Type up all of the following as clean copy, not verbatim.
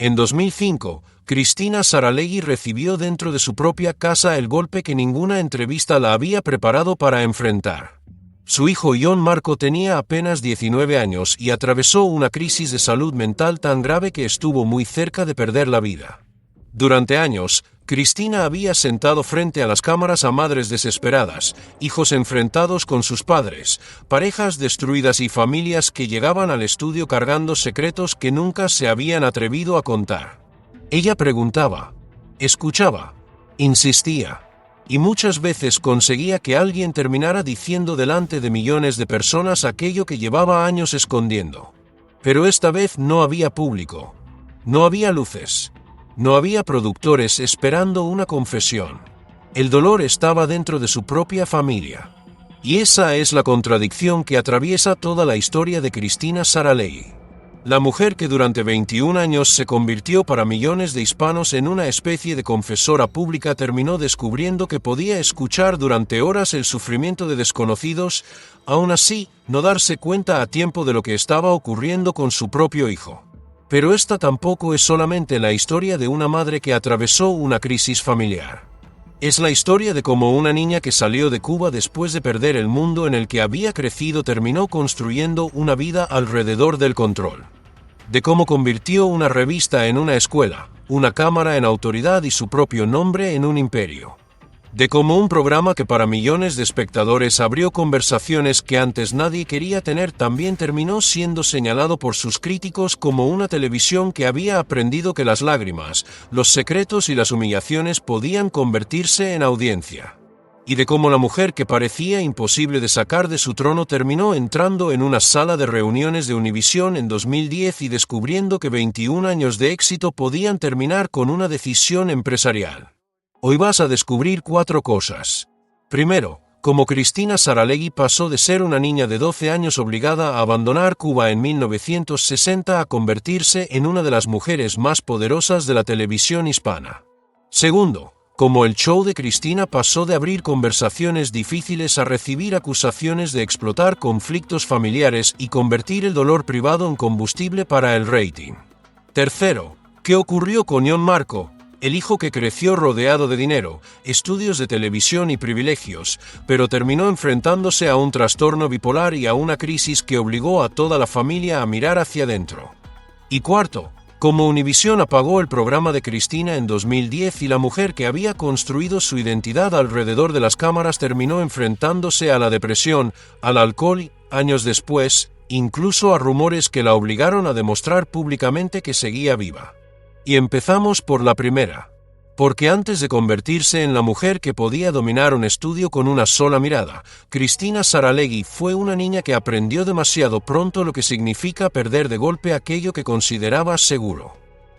En 2005, Cristina Saralegui recibió dentro de su propia casa el golpe que ninguna entrevista la había preparado para enfrentar. Su hijo Jon Marco tenía apenas 19 años y atravesó una crisis de salud mental tan grave que estuvo muy cerca de perder la vida. Durante años, Cristina había sentado frente a las cámaras a madres desesperadas, hijos enfrentados con sus padres, parejas destruidas y familias que llegaban al estudio cargando secretos que nunca se habían atrevido a contar. Ella preguntaba, escuchaba, insistía, y muchas veces conseguía que alguien terminara diciendo delante de millones de personas aquello que llevaba años escondiendo. Pero esta vez no había público, no había luces. No había productores esperando una confesión. El dolor estaba dentro de su propia familia. Y esa es la contradicción que atraviesa toda la historia de Cristina Saralegui. La mujer que durante 21 años se convirtió para millones de hispanos en una especie de confesora pública terminó descubriendo que podía escuchar durante horas el sufrimiento de desconocidos, aún así no darse cuenta a tiempo de lo que estaba ocurriendo con su propio hijo. Pero esta tampoco es solamente la historia de una madre que atravesó una crisis familiar. Es la historia de cómo una niña que salió de Cuba después de perder el mundo en el que había crecido terminó construyendo una vida alrededor del control. De cómo convirtió una revista en una escuela, una cámara en autoridad y su propio nombre en un imperio. De cómo un programa que para millones de espectadores abrió conversaciones que antes nadie quería tener también terminó siendo señalado por sus críticos como una televisión que había aprendido que las lágrimas, los secretos y las humillaciones podían convertirse en audiencia. Y de cómo la mujer que parecía imposible de sacar de su trono terminó entrando en una sala de reuniones de Univisión en 2010 y descubriendo que 21 años de éxito podían terminar con una decisión empresarial. Hoy vas a descubrir 4 cosas. Primero, cómo Cristina Saralegui pasó de ser una niña de 12 años obligada a abandonar Cuba en 1960 a convertirse en una de las mujeres más poderosas de la televisión hispana. Segundo, cómo el show de Cristina pasó de abrir conversaciones difíciles a recibir acusaciones de explotar conflictos familiares y convertir el dolor privado en combustible para el rating. Tercero, ¿qué ocurrió con Jon Marco? El hijo que creció rodeado de dinero, estudios de televisión y privilegios, pero terminó enfrentándose a un trastorno bipolar y a una crisis que obligó a toda la familia a mirar hacia adentro. Y cuarto, cómo Univisión apagó el programa de Cristina en 2010 y la mujer que había construido su identidad alrededor de las cámaras terminó enfrentándose a la depresión, al alcohol y, años después, incluso a rumores que la obligaron a demostrar públicamente que seguía viva. Y empezamos por la primera. Porque antes de convertirse en la mujer que podía dominar un estudio con una sola mirada, Cristina Saralegui fue una niña que aprendió demasiado pronto lo que significa perder de golpe aquello que consideraba seguro.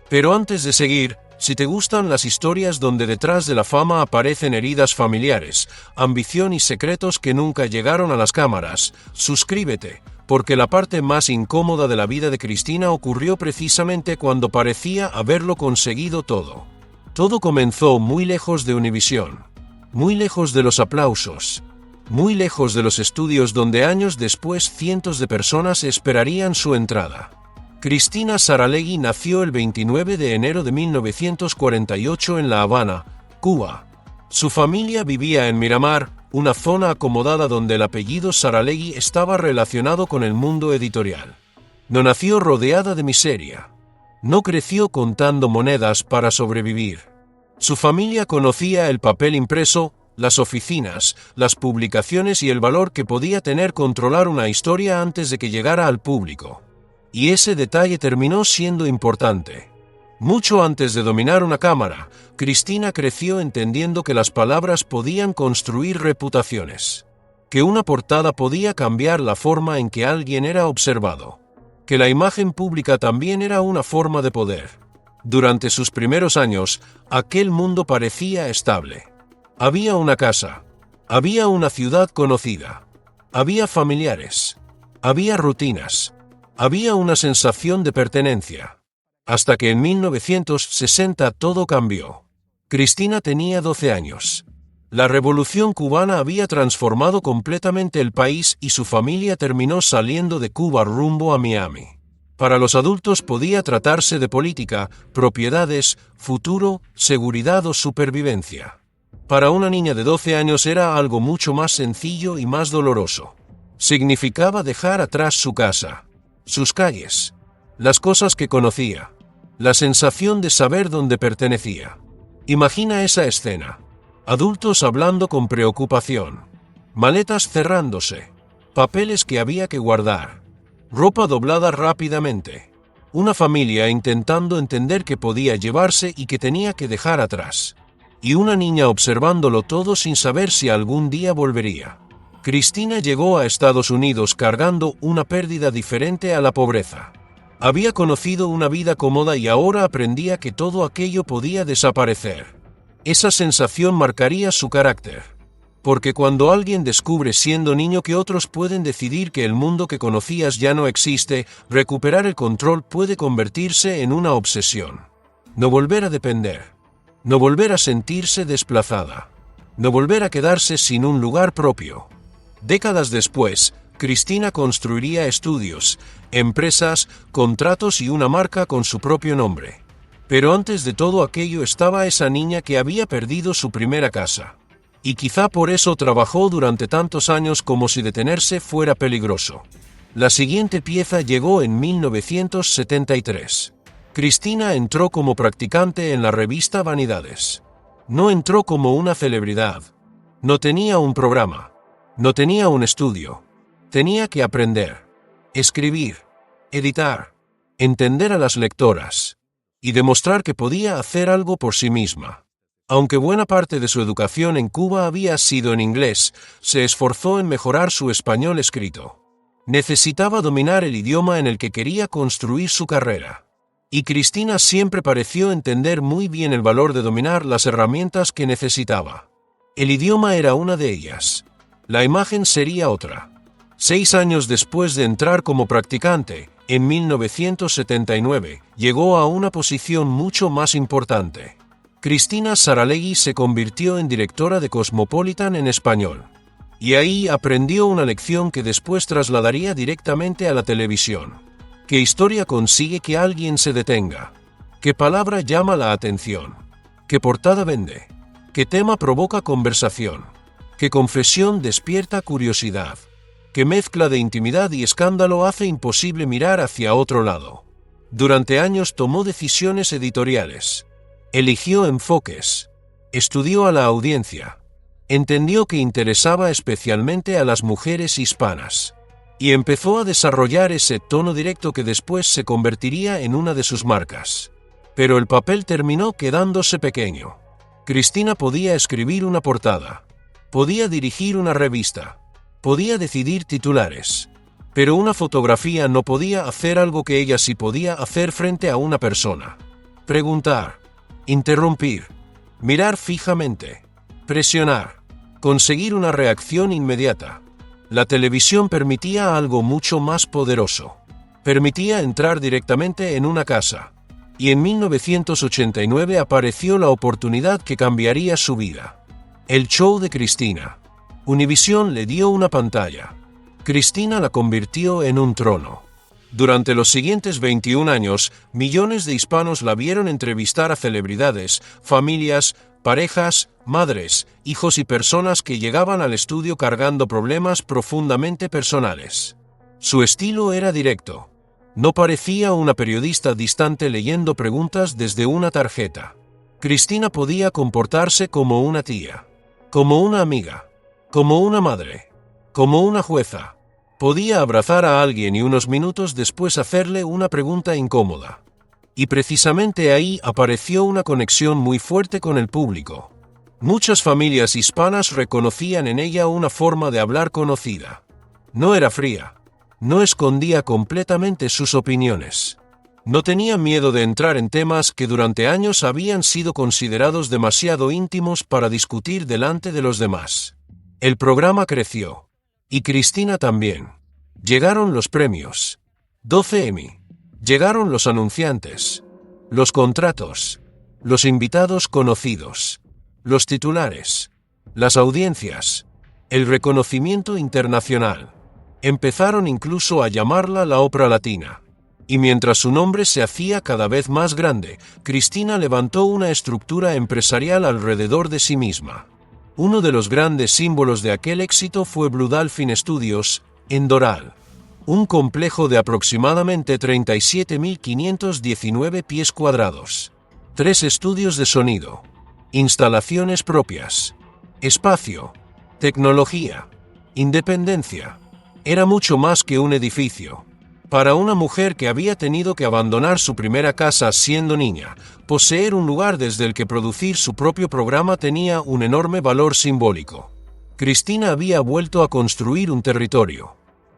Pero antes de seguir, si te gustan las historias donde detrás de la fama aparecen heridas familiares, ambición y secretos que nunca llegaron a las cámaras, suscríbete. Porque la parte más incómoda de la vida de Cristina ocurrió precisamente cuando parecía haberlo conseguido todo. Todo comenzó muy lejos de Univisión, muy lejos de los aplausos, muy lejos de los estudios donde años después cientos de personas esperarían su entrada. Cristina Saralegui nació el 29 de enero de 1948 en La Habana, Cuba. Su familia vivía en Miramar, una zona acomodada donde el apellido Saralegui estaba relacionado con el mundo editorial. No nació rodeada de miseria. No creció contando monedas para sobrevivir. Su familia conocía el papel impreso, las oficinas, las publicaciones y el valor que podía tener controlar una historia antes de que llegara al público. Y ese detalle terminó siendo importante. Mucho antes de dominar una cámara, Cristina creció entendiendo que las palabras podían construir reputaciones, que una portada podía cambiar la forma en que alguien era observado, que la imagen pública también era una forma de poder. Durante sus primeros años, aquel mundo parecía estable. Había una casa, había una ciudad conocida, había familiares, había rutinas, había una sensación de pertenencia. Hasta que en 1960 todo cambió. Cristina tenía 12 años. La revolución cubana había transformado completamente el país y su familia terminó saliendo de Cuba rumbo a Miami. Para los adultos podía tratarse de política, propiedades, futuro, seguridad o supervivencia. Para una niña de 12 años era algo mucho más sencillo y más doloroso. Significaba dejar atrás su casa, sus calles, las cosas que conocía, la sensación de saber dónde pertenecía. Imagina esa escena. Adultos hablando con preocupación, maletas cerrándose, papeles que había que guardar, ropa doblada rápidamente, una familia intentando entender qué podía llevarse y qué tenía que dejar atrás, y una niña observándolo todo sin saber si algún día volvería. Cristina llegó a Estados Unidos cargando una pérdida diferente a la pobreza. Había conocido una vida cómoda y ahora aprendía que todo aquello podía desaparecer. Esa sensación marcaría su carácter. Porque cuando alguien descubre siendo niño que otros pueden decidir que el mundo que conocías ya no existe, recuperar el control puede convertirse en una obsesión. No volver a depender. No volver a sentirse desplazada. No volver a quedarse sin un lugar propio. Décadas después, Cristina construiría estudios, empresas, contratos y una marca con su propio nombre. Pero antes de todo aquello estaba esa niña que había perdido su primera casa. Y quizá por eso trabajó durante tantos años como si detenerse fuera peligroso. La siguiente pieza llegó en 1973. Cristina entró como practicante en la revista Vanidades. No entró como una celebridad. No tenía un programa. No tenía un estudio. Tenía que aprender, escribir, editar, entender a las lectoras y demostrar que podía hacer algo por sí misma. Aunque buena parte de su educación en Cuba había sido en inglés, se esforzó en mejorar su español escrito. Necesitaba dominar el idioma en el que quería construir su carrera. Y Cristina siempre pareció entender muy bien el valor de dominar las herramientas que necesitaba. El idioma era una de ellas. La imagen sería otra. 6 años después de entrar como practicante, en 1979, llegó a una posición mucho más importante. Cristina Saralegui se convirtió en directora de Cosmopolitan en español. Y ahí aprendió una lección que después trasladaría directamente a la televisión. ¿Qué historia consigue que alguien se detenga? ¿Qué palabra llama la atención? ¿Qué portada vende? ¿Qué tema provoca conversación? ¿Qué confesión despierta curiosidad? ¿Qué mezcla de intimidad y escándalo hace imposible mirar hacia otro lado? Durante años tomó decisiones editoriales. Eligió enfoques. Estudió a la audiencia. Entendió que interesaba especialmente a las mujeres hispanas. Y empezó a desarrollar ese tono directo que después se convertiría en una de sus marcas. Pero el papel terminó quedándose pequeño. Cristina podía escribir una portada. Podía dirigir una revista. Podía decidir titulares. Pero una fotografía no podía hacer algo que ella sí podía hacer frente a una persona. Preguntar. Interrumpir. Mirar fijamente. Presionar. Conseguir una reacción inmediata. La televisión permitía algo mucho más poderoso. Permitía entrar directamente en una casa. Y en 1989 apareció la oportunidad que cambiaría su vida. El show de Cristina. Univisión le dio una pantalla. Cristina la convirtió en un trono. Durante los siguientes 21 años, millones de hispanos la vieron entrevistar a celebridades, familias, parejas, madres, hijos y personas que llegaban al estudio cargando problemas profundamente personales. Su estilo era directo. No parecía una periodista distante leyendo preguntas desde una tarjeta. Cristina podía comportarse como una tía, como una amiga, como una madre, como una jueza. Podía abrazar a alguien y unos minutos después hacerle una pregunta incómoda. Y precisamente ahí apareció una conexión muy fuerte con el público. Muchas familias hispanas reconocían en ella una forma de hablar conocida. No era fría. No escondía completamente sus opiniones. No tenía miedo de entrar en temas que durante años habían sido considerados demasiado íntimos para discutir delante de los demás. El programa creció. Y Cristina también. Llegaron los premios. 12 Emmy. Llegaron los anunciantes. Los contratos. Los invitados conocidos. Los titulares. Las audiencias. El reconocimiento internacional. Empezaron incluso a llamarla la Oprah Latina. Y mientras su nombre se hacía cada vez más grande, Cristina levantó una estructura empresarial alrededor de sí misma. Uno de los grandes símbolos de aquel éxito fue Blue Dolphin Studios, en Doral. Un complejo de aproximadamente 37.519 pies cuadrados. 3 estudios de sonido. Instalaciones propias. Espacio. Tecnología. Independencia. Era mucho más que un edificio. Para una mujer que había tenido que abandonar su primera casa siendo niña, poseer un lugar desde el que producir su propio programa tenía un enorme valor simbólico. Cristina había vuelto a construir un territorio.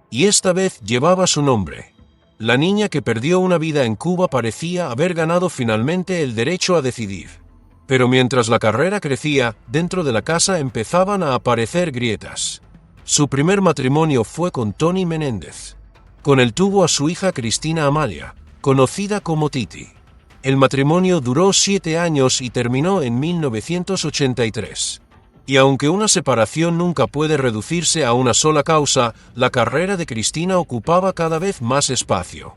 Y esta vez llevaba su nombre. La niña que perdió una vida en Cuba parecía haber ganado finalmente el derecho a decidir. Pero mientras la carrera crecía, dentro de la casa empezaban a aparecer grietas. Su primer matrimonio fue con Tony Menéndez. Con él tuvo a su hija Cristina Amalia, conocida como Titi. El matrimonio duró 7 años y terminó en 1983. Y aunque una separación nunca puede reducirse a una sola causa, la carrera de Cristina ocupaba cada vez más espacio.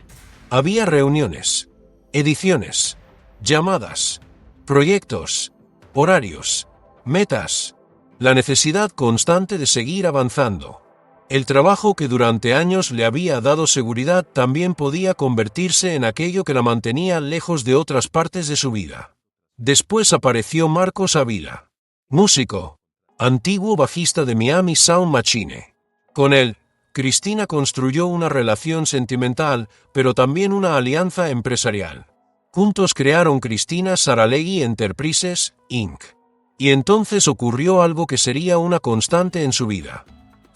Había reuniones, ediciones, llamadas, proyectos, horarios, metas, la necesidad constante de seguir avanzando. El trabajo que durante años le había dado seguridad también podía convertirse en aquello que la mantenía lejos de otras partes de su vida. Después apareció Marcos Ávila, músico, antiguo bajista de Miami Sound Machine. Con él, Cristina construyó una relación sentimental, pero también una alianza empresarial. Juntos crearon Cristina Saralegui Enterprises, Inc. Y entonces ocurrió algo que sería una constante en su vida.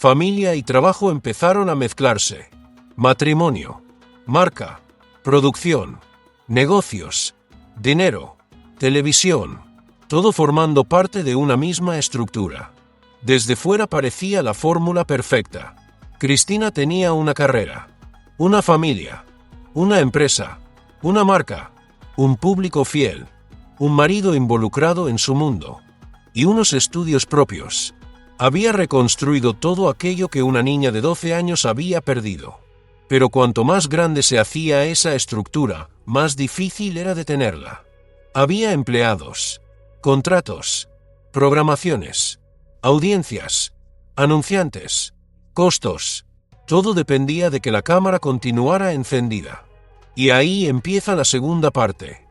Familia y trabajo empezaron a mezclarse. Matrimonio, marca, producción, negocios, dinero, televisión, todo formando parte de una misma estructura. Desde fuera parecía la fórmula perfecta. Cristina tenía una carrera, una familia, una empresa, una marca, un público fiel, un marido involucrado en su mundo, y unos estudios propios. Había reconstruido todo aquello que una niña de 12 años había perdido. Pero cuanto más grande se hacía esa estructura, más difícil era detenerla. Había empleados, contratos, programaciones, audiencias, anunciantes, costos. Todo dependía de que la cámara continuara encendida. Y ahí empieza la segunda parte.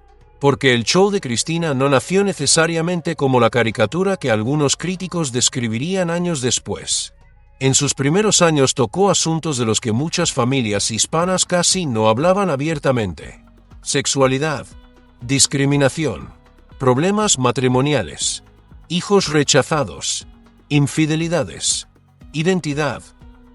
Porque el show de Cristina no nació necesariamente como la caricatura que algunos críticos describirían años después. En sus primeros años tocó asuntos de los que muchas familias hispanas casi no hablaban abiertamente. Sexualidad, discriminación, problemas matrimoniales, hijos rechazados, infidelidades, identidad,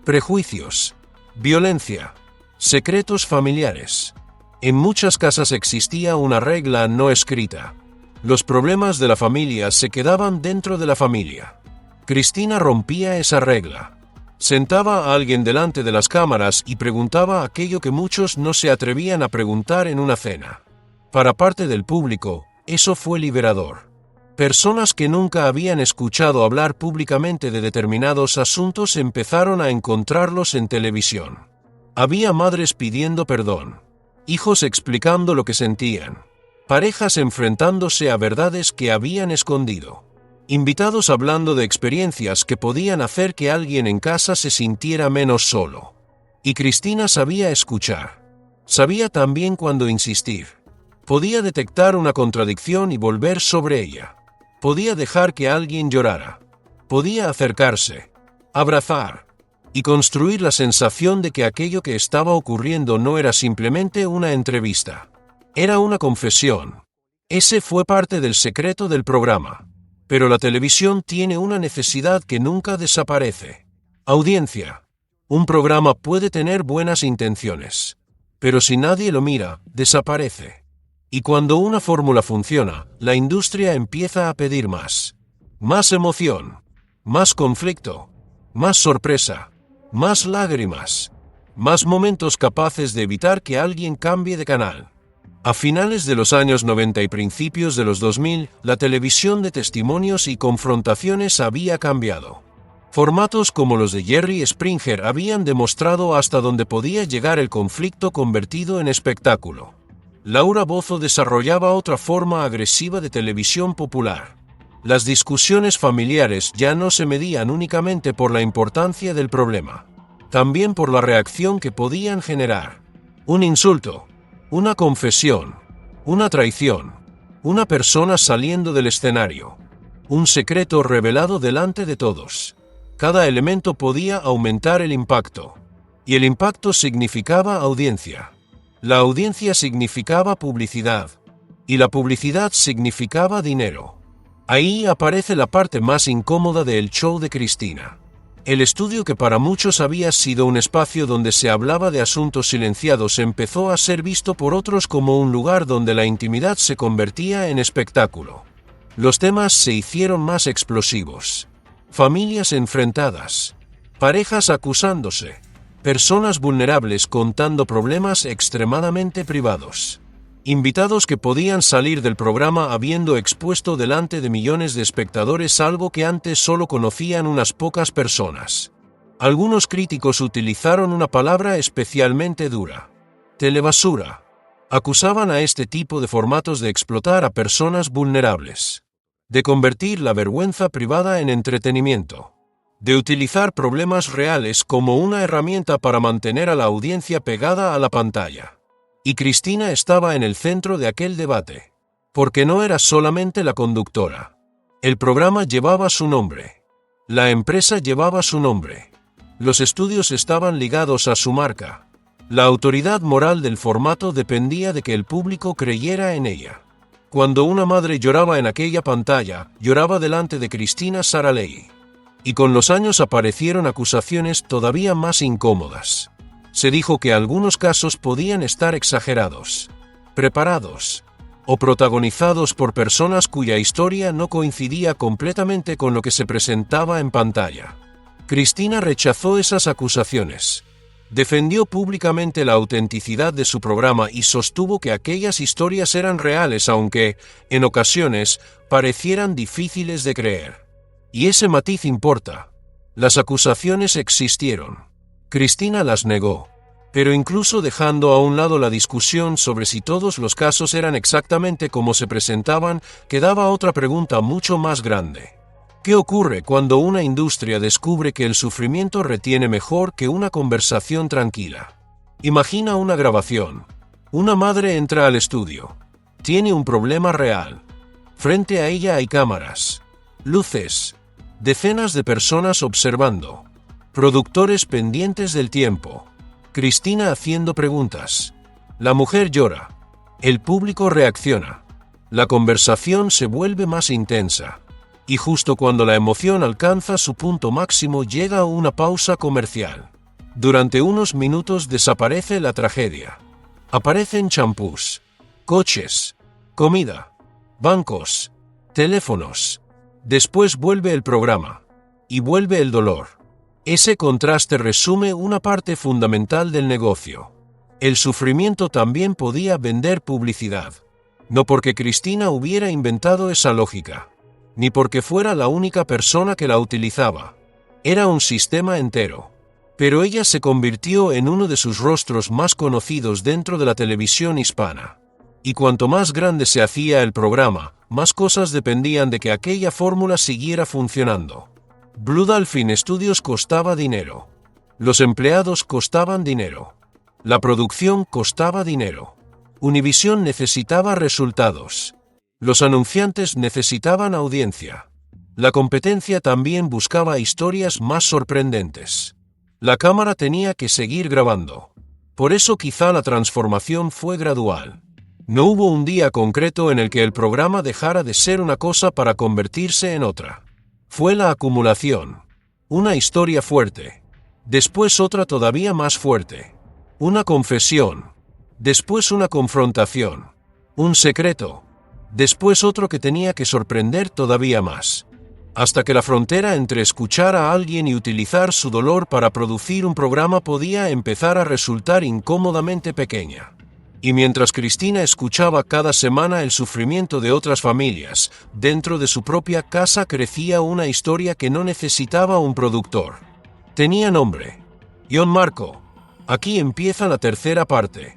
prejuicios, violencia, secretos familiares. En muchas casas existía una regla no escrita. Los problemas de la familia se quedaban dentro de la familia. Cristina rompía esa regla. Sentaba a alguien delante de las cámaras y preguntaba aquello que muchos no se atrevían a preguntar en una cena. Para parte del público, eso fue liberador. Personas que nunca habían escuchado hablar públicamente de determinados asuntos empezaron a encontrarlos en televisión. Había madres pidiendo perdón. Hijos explicando lo que sentían. Parejas enfrentándose a verdades que habían escondido. Invitados hablando de experiencias que podían hacer que alguien en casa se sintiera menos solo. Y Cristina sabía escuchar. Sabía también cuándo insistir. Podía detectar una contradicción y volver sobre ella. Podía dejar que alguien llorara. Podía acercarse, abrazar, y construir la sensación de que aquello que estaba ocurriendo no era simplemente una entrevista. Era una confesión. Ese fue parte del secreto del programa. Pero la televisión tiene una necesidad que nunca desaparece. Audiencia. Un programa puede tener buenas intenciones. Pero si nadie lo mira, desaparece. Y cuando una fórmula funciona, la industria empieza a pedir más. Más emoción. Más conflicto. Más sorpresa. Más lágrimas, más momentos capaces de evitar que alguien cambie de canal. A finales de los años 90 y principios de los 2000, la televisión de testimonios y confrontaciones había cambiado. Formatos como los de Jerry Springer habían demostrado hasta dónde podía llegar el conflicto convertido en espectáculo. Laura Bozzo desarrollaba otra forma agresiva de televisión popular. Las discusiones familiares ya no se medían únicamente por la importancia del problema, también por la reacción que podían generar. Un insulto, una confesión, una traición, una persona saliendo del escenario, un secreto revelado delante de todos. Cada elemento podía aumentar el impacto, y el impacto significaba audiencia. La audiencia significaba publicidad, y la publicidad significaba dinero. Ahí aparece la parte más incómoda del show de Cristina. El estudio que para muchos había sido un espacio donde se hablaba de asuntos silenciados empezó a ser visto por otros como un lugar donde la intimidad se convertía en espectáculo. Los temas se hicieron más explosivos. Familias enfrentadas, parejas acusándose, personas vulnerables contando problemas extremadamente privados. Invitados que podían salir del programa habiendo expuesto delante de millones de espectadores algo que antes solo conocían unas pocas personas. Algunos críticos utilizaron una palabra especialmente dura: telebasura. Acusaban a este tipo de formatos de explotar a personas vulnerables, de convertir la vergüenza privada en entretenimiento, de utilizar problemas reales como una herramienta para mantener a la audiencia pegada a la pantalla. Y Cristina estaba en el centro de aquel debate, porque no era solamente la conductora. El programa llevaba su nombre. La empresa llevaba su nombre. Los estudios estaban ligados a su marca. La autoridad moral del formato dependía de que el público creyera en ella. Cuando una madre lloraba en aquella pantalla, lloraba delante de Cristina Saralegui. Y con los años aparecieron acusaciones todavía más incómodas. Se dijo que algunos casos podían estar exagerados, preparados, o protagonizados por personas cuya historia no coincidía completamente con lo que se presentaba en pantalla. Cristina rechazó esas acusaciones. Defendió públicamente la autenticidad de su programa y sostuvo que aquellas historias eran reales aunque, en ocasiones, parecieran difíciles de creer. Y ese matiz importa. Las acusaciones existieron. Cristina las negó, pero incluso dejando a un lado la discusión sobre si todos los casos eran exactamente como se presentaban, quedaba otra pregunta mucho más grande. ¿Qué ocurre cuando una industria descubre que el sufrimiento retiene mejor que una conversación tranquila? Imagina una grabación. Una madre entra al estudio. Tiene un problema real. Frente a ella hay cámaras, luces, decenas de personas observando. Productores pendientes del tiempo. Cristina haciendo preguntas. La mujer llora. El público reacciona. La conversación se vuelve más intensa. Y justo cuando la emoción alcanza su punto máximo llega una pausa comercial. Durante unos minutos desaparece la tragedia. Aparecen champús, coches, comida, bancos, teléfonos. Después vuelve el programa. Y vuelve el dolor. Ese contraste resume una parte fundamental del negocio. El sufrimiento también podía vender publicidad. No porque Cristina hubiera inventado esa lógica, ni porque fuera la única persona que la utilizaba. Era un sistema entero. Pero ella se convirtió en uno de sus rostros más conocidos dentro de la televisión hispana. Y cuanto más grande se hacía el programa, más cosas dependían de que aquella fórmula siguiera funcionando. Blue Dolphin Studios costaba dinero. Los empleados costaban dinero. La producción costaba dinero. Univision necesitaba resultados. Los anunciantes necesitaban audiencia. La competencia también buscaba historias más sorprendentes. La cámara tenía que seguir grabando. Por eso quizá la transformación fue gradual. No hubo un día concreto en el que el programa dejara de ser una cosa para convertirse en otra. Fue la acumulación. Una historia fuerte. Después otra todavía más fuerte. Una confesión. Después una confrontación. Un secreto. Después otro que tenía que sorprender todavía más. Hasta que la frontera entre escuchar a alguien y utilizar su dolor para producir un programa podía empezar a resultar incómodamente pequeña. Y mientras Cristina escuchaba cada semana el sufrimiento de otras familias, dentro de su propia casa crecía una historia que no necesitaba un productor. Tenía nombre: John Marco. Aquí empieza la tercera parte.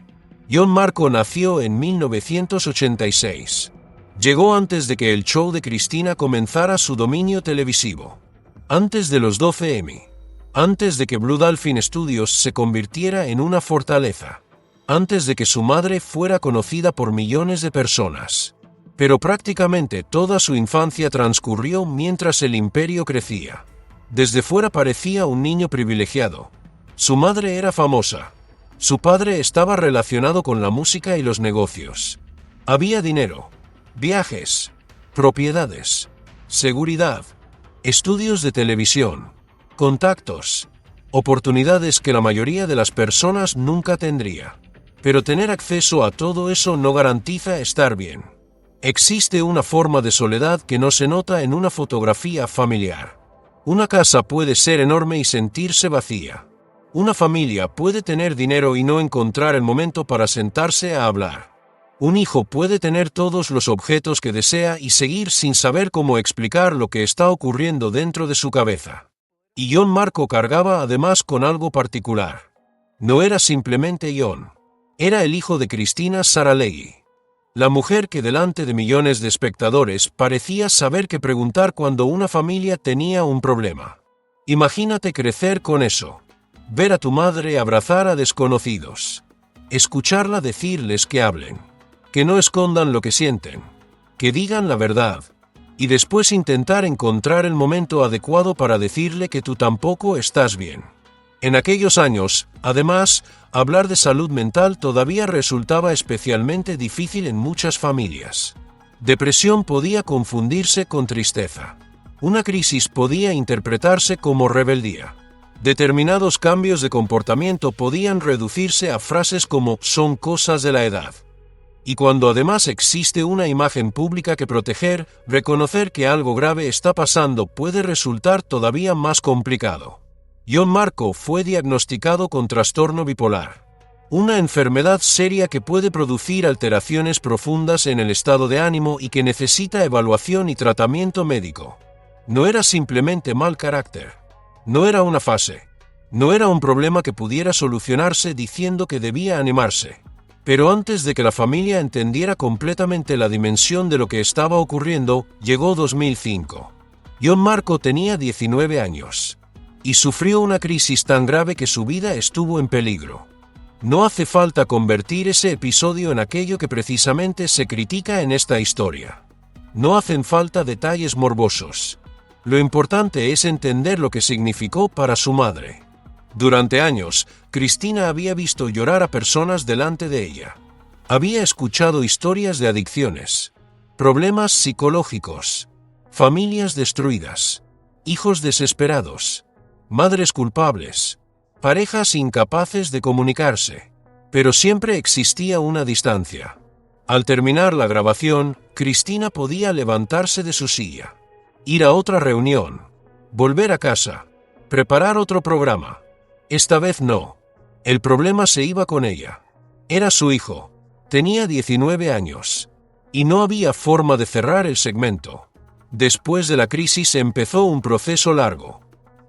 John Marco nació en 1986. Llegó antes de que el show de Cristina comenzara su dominio televisivo. Antes de los 12 Emmy. Antes de que Blue Dolphin Studios se convirtiera en una fortaleza. Antes de que su madre fuera conocida por millones de personas. Pero prácticamente toda su infancia transcurrió mientras el imperio crecía. Desde fuera parecía un niño privilegiado. Su madre era famosa. Su padre estaba relacionado con la música y los negocios. Había dinero, viajes, propiedades, seguridad, estudios de televisión, contactos, oportunidades que la mayoría de las personas nunca tendría. Pero tener acceso a todo eso no garantiza estar bien. Existe una forma de soledad que no se nota en una fotografía familiar. Una casa puede ser enorme y sentirse vacía. Una familia puede tener dinero y no encontrar el momento para sentarse a hablar. Un hijo puede tener todos los objetos que desea y seguir sin saber cómo explicar lo que está ocurriendo dentro de su cabeza. Y John Marco cargaba además con algo particular. No era simplemente John. Era el hijo de Cristina Saralegui. La mujer que delante de millones de espectadores parecía saber qué preguntar cuando una familia tenía un problema. Imagínate crecer con eso. Ver a tu madre abrazar a desconocidos. Escucharla decirles que hablen. Que no escondan lo que sienten. Que digan la verdad. Y después intentar encontrar el momento adecuado para decirle que tú tampoco estás bien. En aquellos años, además, hablar de salud mental todavía resultaba especialmente difícil en muchas familias. Depresión podía confundirse con tristeza. Una crisis podía interpretarse como rebeldía. Determinados cambios de comportamiento podían reducirse a frases como «son cosas de la edad». Y cuando además existe una imagen pública que proteger, reconocer que algo grave está pasando puede resultar todavía más complicado. John Marco fue diagnosticado con trastorno bipolar, una enfermedad seria que puede producir alteraciones profundas en el estado de ánimo y que necesita evaluación y tratamiento médico. No era simplemente mal carácter. No era una fase. No era un problema que pudiera solucionarse diciendo que debía animarse. Pero antes de que la familia entendiera completamente la dimensión de lo que estaba ocurriendo, llegó 2005. John Marco tenía 19 años. Y sufrió una crisis tan grave que su vida estuvo en peligro. No hace falta convertir ese episodio en aquello que precisamente se critica en esta historia. No hacen falta detalles morbosos. Lo importante es entender lo que significó para su madre. Durante años, Cristina había visto llorar a personas delante de ella. Había escuchado historias de adicciones, problemas psicológicos, familias destruidas, hijos desesperados, madres culpables, parejas incapaces de comunicarse. Pero siempre existía una distancia. Al terminar la grabación, Cristina podía levantarse de su silla, ir a otra reunión, volver a casa, preparar otro programa. Esta vez no. El problema se iba con ella. Era su hijo. Tenía 19 años. Y no había forma de cerrar el segmento. Después de la crisis empezó un proceso largo.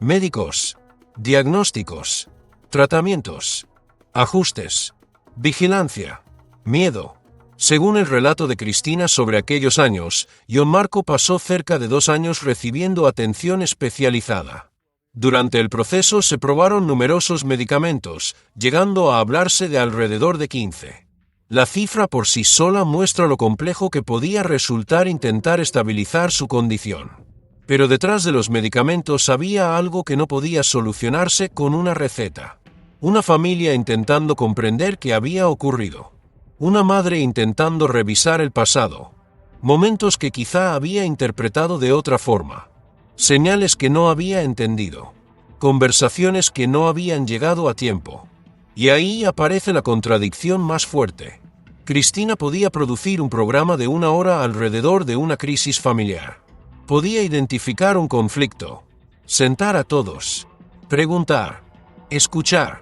Médicos, diagnósticos, tratamientos, ajustes, vigilancia, miedo. Según el relato de Cristina sobre aquellos años, John Marco pasó cerca de 2 años recibiendo atención especializada. Durante el proceso se probaron numerosos medicamentos, llegando a hablarse de alrededor de 15. La cifra por sí sola muestra lo complejo que podía resultar intentar estabilizar su condición. Pero detrás de los medicamentos había algo que no podía solucionarse con una receta. Una familia intentando comprender qué había ocurrido. Una madre intentando revisar el pasado. Momentos que quizá había interpretado de otra forma. Señales que no había entendido. Conversaciones que no habían llegado a tiempo. Y ahí aparece la contradicción más fuerte. Cristina podía producir un programa de 1 hora alrededor de una crisis familiar. Podía identificar un conflicto, sentar a todos, preguntar, escuchar,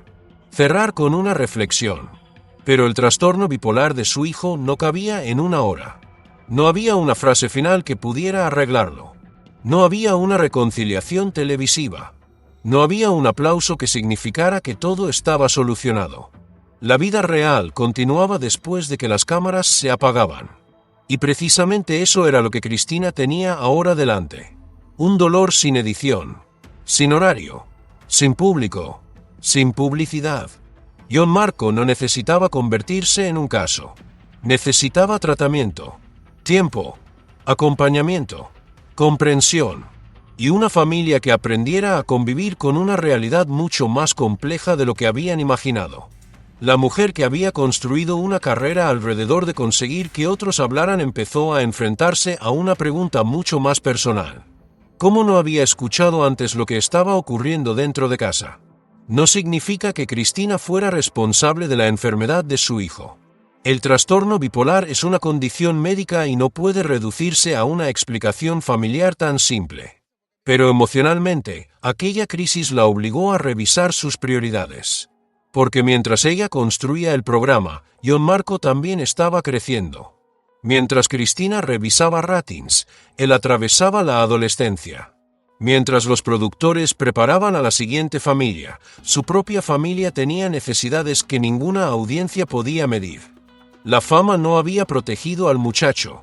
cerrar con una reflexión. Pero el trastorno bipolar de su hijo no cabía en una hora. No había una frase final que pudiera arreglarlo. No había una reconciliación televisiva. No había un aplauso que significara que todo estaba solucionado. La vida real continuaba después de que las cámaras se apagaban. Y precisamente eso era lo que Cristina tenía ahora delante. Un dolor sin edición, sin horario, sin público, sin publicidad. John Marco no necesitaba convertirse en un caso. Necesitaba tratamiento, tiempo, acompañamiento, comprensión y una familia que aprendiera a convivir con una realidad mucho más compleja de lo que habían imaginado. La mujer que había construido una carrera alrededor de conseguir que otros hablaran empezó a enfrentarse a una pregunta mucho más personal. ¿Cómo no había escuchado antes lo que estaba ocurriendo dentro de casa? No significa que Cristina fuera responsable de la enfermedad de su hijo. El trastorno bipolar es una condición médica y no puede reducirse a una explicación familiar tan simple. Pero emocionalmente, aquella crisis la obligó a revisar sus prioridades. Porque mientras ella construía el programa, John Marco también estaba creciendo. Mientras Cristina revisaba ratings, él atravesaba la adolescencia. Mientras los productores preparaban a la siguiente familia, su propia familia tenía necesidades que ninguna audiencia podía medir. La fama no había protegido al muchacho.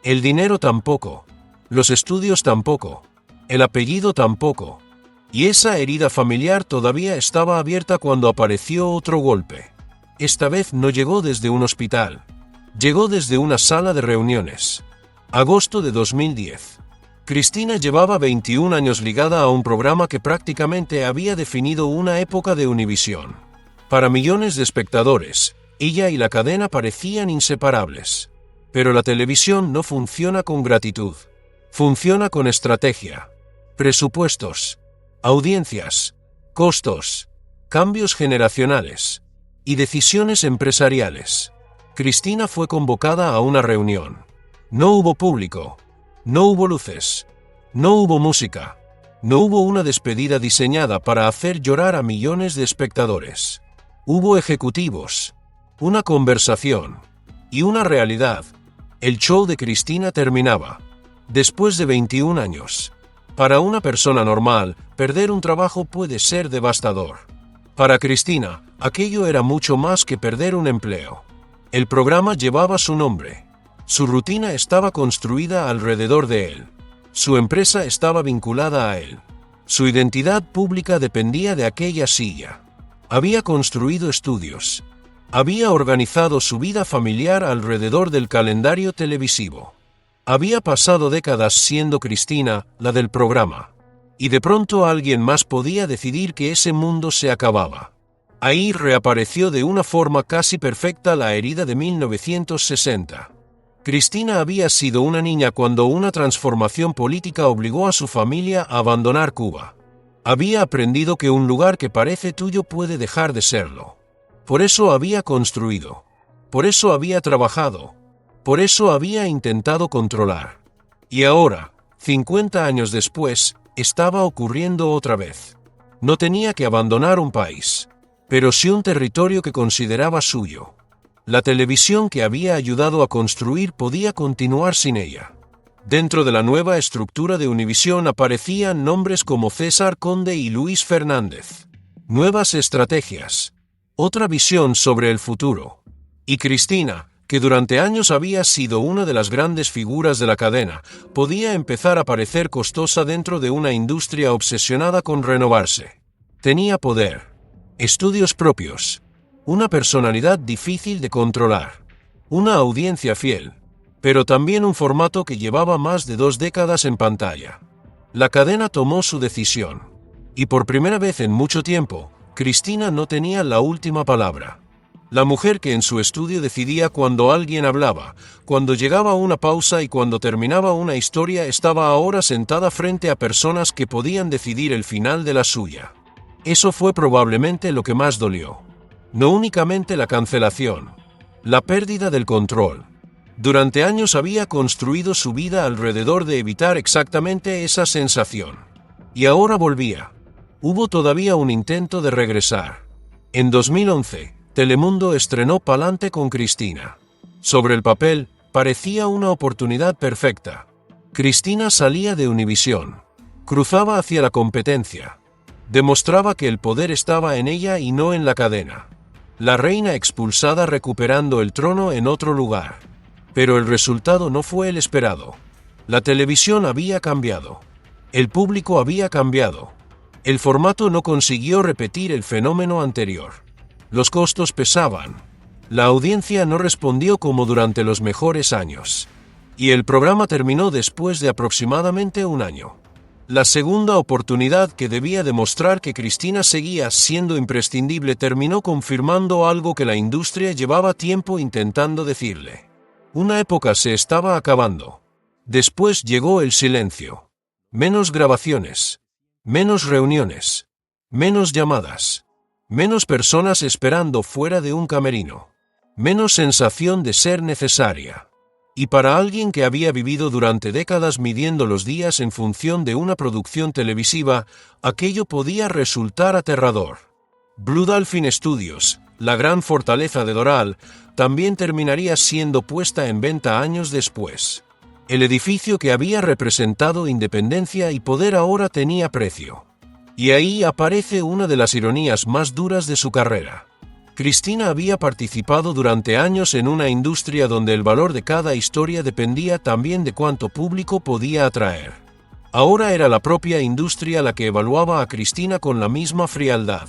El dinero tampoco. Los estudios tampoco. El apellido tampoco. Y esa herida familiar todavía estaba abierta cuando apareció otro golpe. Esta vez no llegó desde un hospital. Llegó desde una sala de reuniones. Agosto de 2010. Cristina llevaba 21 años ligada a un programa que prácticamente había definido una época de Univisión. Para millones de espectadores, ella y la cadena parecían inseparables. Pero la televisión no funciona con gratitud. Funciona con estrategia, presupuestos, audiencias, costos, cambios generacionales y decisiones empresariales. Cristina fue convocada a una reunión. No hubo público. No hubo luces, no hubo música, no hubo una despedida diseñada para hacer llorar a millones de espectadores. Hubo ejecutivos, una conversación y una realidad. El show de Cristina terminaba. Después de 21 años. Para una persona normal, perder un trabajo puede ser devastador. Para Cristina, aquello era mucho más que perder un empleo. El programa llevaba su nombre. Su rutina estaba construida alrededor de él. Su empresa estaba vinculada a él. Su identidad pública dependía de aquella silla. Había construido estudios. Había organizado su vida familiar alrededor del calendario televisivo. Había pasado décadas siendo Cristina, la del programa. Y de pronto alguien más podía decidir que ese mundo se acababa. Ahí reapareció de una forma casi perfecta la herida de 1960. Cristina había sido una niña cuando una transformación política obligó a su familia a abandonar Cuba. Había aprendido que un lugar que parece tuyo puede dejar de serlo. Por eso había construido. Por eso había trabajado. Por eso había intentado controlar. Y ahora, 50 años después, estaba ocurriendo otra vez. No tenía que abandonar un país, pero sí un territorio que consideraba suyo. La televisión que había ayudado a construir podía continuar sin ella. Dentro de la nueva estructura de Univisión aparecían nombres como César Conde y Luis Fernández. Nuevas estrategias. Otra visión sobre el futuro. Y Cristina, que durante años había sido una de las grandes figuras de la cadena, podía empezar a parecer costosa dentro de una industria obsesionada con renovarse. Tenía poder. Estudios propios. Una personalidad difícil de controlar, una audiencia fiel, pero también un formato que llevaba más de 2 décadas en pantalla. La cadena tomó su decisión, y por primera vez en mucho tiempo, Cristina no tenía la última palabra. La mujer que en su estudio decidía cuando alguien hablaba, cuando llegaba una pausa y cuando terminaba una historia estaba ahora sentada frente a personas que podían decidir el final de la suya. Eso fue probablemente lo que más dolió. No únicamente la cancelación, la pérdida del control. Durante años había construido su vida alrededor de evitar exactamente esa sensación. Y ahora volvía. Hubo todavía un intento de regresar. En 2011, Telemundo estrenó Pa'lante con Cristina. Sobre el papel, parecía una oportunidad perfecta. Cristina salía de Univisión. Cruzaba hacia la competencia. Demostraba que el poder estaba en ella y no en la cadena. La reina expulsada recuperando el trono en otro lugar. Pero el resultado no fue el esperado. La televisión había cambiado. El público había cambiado. El formato no consiguió repetir el fenómeno anterior. Los costos pesaban. La audiencia no respondió como durante los mejores años. Y el programa terminó después de aproximadamente un año. La segunda oportunidad que debía demostrar que Cristina seguía siendo imprescindible terminó confirmando algo que la industria llevaba tiempo intentando decirle. Una época se estaba acabando. Después llegó el silencio. Menos grabaciones. Menos reuniones. Menos llamadas. Menos personas esperando fuera de un camerino. Menos sensación de ser necesaria. Y para alguien que había vivido durante décadas midiendo los días en función de una producción televisiva, aquello podía resultar aterrador. Blue Dolphin Studios, la gran fortaleza de Doral, también terminaría siendo puesta en venta años después. El edificio que había representado independencia y poder ahora tenía precio. Y ahí aparece una de las ironías más duras de su carrera. Cristina había participado durante años en una industria donde el valor de cada historia dependía también de cuánto público podía atraer. Ahora era la propia industria la que evaluaba a Cristina con la misma frialdad.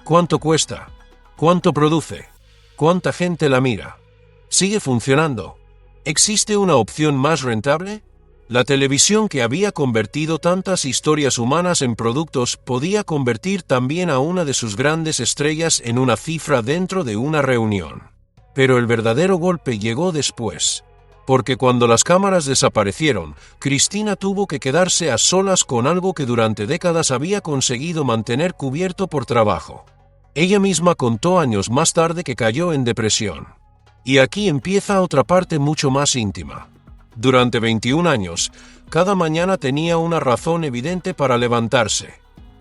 ¿Cuánto cuesta? ¿Cuánto produce? ¿Cuánta gente la mira? ¿Sigue funcionando? ¿Existe una opción más rentable? La televisión que había convertido tantas historias humanas en productos podía convertir también a una de sus grandes estrellas en una cifra dentro de una reunión. Pero el verdadero golpe llegó después. Porque cuando las cámaras desaparecieron, Cristina tuvo que quedarse a solas con algo que durante décadas había conseguido mantener cubierto por trabajo. Ella misma contó años más tarde que cayó en depresión. Y aquí empieza otra parte mucho más íntima. Durante 21 años, cada mañana tenía una razón evidente para levantarse.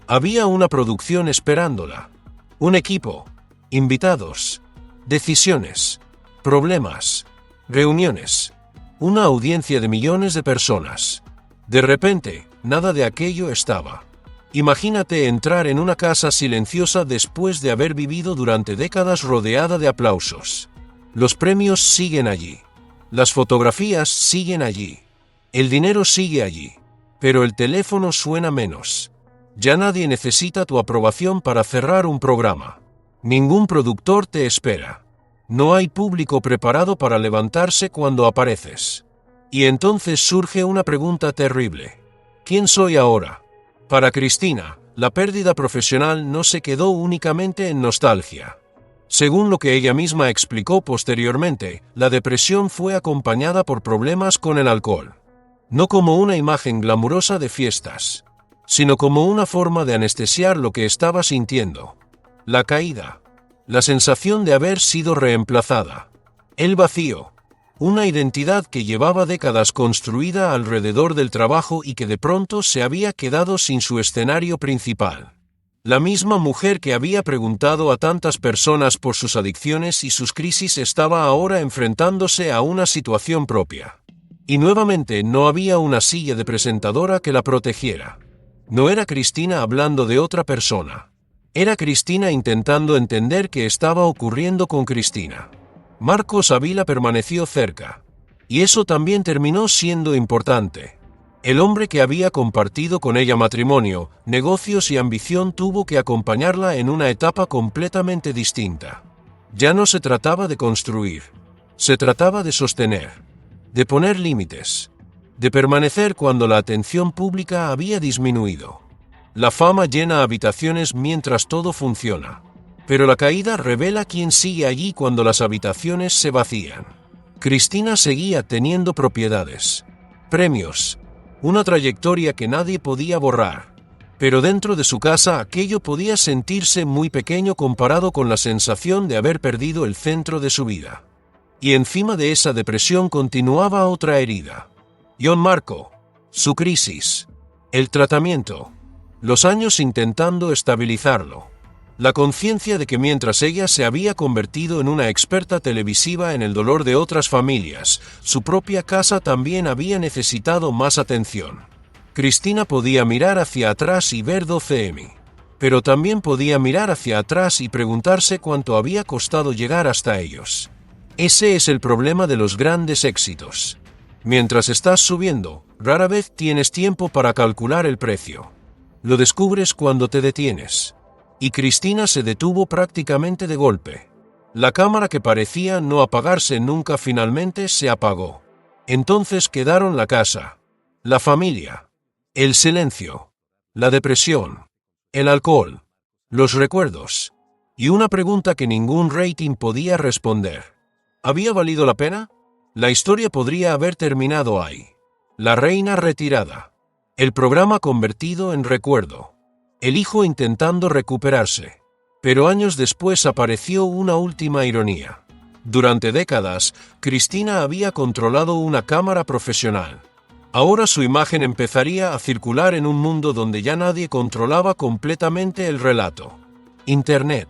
Había una producción esperándola. Un equipo. Invitados. Decisiones. Problemas. Reuniones. Una audiencia de millones de personas. De repente, nada de aquello estaba. Imagínate entrar en una casa silenciosa después de haber vivido durante décadas rodeada de aplausos. Los premios siguen allí. Las fotografías siguen allí. El dinero sigue allí. Pero el teléfono suena menos. Ya nadie necesita tu aprobación para cerrar un programa. Ningún productor te espera. No hay público preparado para levantarse cuando apareces. Y entonces surge una pregunta terrible. ¿Quién soy ahora? Para Cristina, la pérdida profesional no se quedó únicamente en nostalgia. Según lo que ella misma explicó posteriormente, la depresión fue acompañada por problemas con el alcohol. No como una imagen glamurosa de fiestas, sino como una forma de anestesiar lo que estaba sintiendo. La caída. La sensación de haber sido reemplazada. El vacío. Una identidad que llevaba décadas construida alrededor del trabajo y que de pronto se había quedado sin su escenario principal. La misma mujer que había preguntado a tantas personas por sus adicciones y sus crisis estaba ahora enfrentándose a una situación propia. Y nuevamente no había una silla de presentadora que la protegiera. No era Cristina hablando de otra persona. Era Cristina intentando entender qué estaba ocurriendo con Cristina. Marcos Ávila permaneció cerca. Y eso también terminó siendo importante. El hombre que había compartido con ella matrimonio, negocios y ambición tuvo que acompañarla en una etapa completamente distinta. Ya no se trataba de construir. Se trataba de sostener. De poner límites. De permanecer cuando la atención pública había disminuido. La fama llena habitaciones mientras todo funciona. Pero la caída revela quién sigue allí cuando las habitaciones se vacían. Cristina seguía teniendo propiedades. Premios. Una trayectoria que nadie podía borrar. Pero dentro de su casa aquello podía sentirse muy pequeño comparado con la sensación de haber perdido el centro de su vida. Y encima de esa depresión continuaba otra herida. Jon Marco. Su crisis. El tratamiento. Los años intentando estabilizarlo. La conciencia de que mientras ella se había convertido en una experta televisiva en el dolor de otras familias, su propia casa también había necesitado más atención. Cristina podía mirar hacia atrás y ver 12M. Pero también podía mirar hacia atrás y preguntarse cuánto había costado llegar hasta ellos. Ese es el problema de los grandes éxitos. Mientras estás subiendo, rara vez tienes tiempo para calcular el precio. Lo descubres cuando te detienes. Y Cristina se detuvo prácticamente de golpe. La cámara que parecía no apagarse nunca finalmente se apagó. Entonces quedaron la casa, la familia, el silencio, la depresión, el alcohol, los recuerdos, y una pregunta que ningún rating podía responder. ¿Había valido la pena? La historia podría haber terminado ahí. La reina retirada. El programa convertido en recuerdo. El hijo intentando recuperarse. Pero años después apareció una última ironía. Durante décadas, Cristina había controlado una cámara profesional. Ahora su imagen empezaría a circular en un mundo donde ya nadie controlaba completamente el relato. Internet,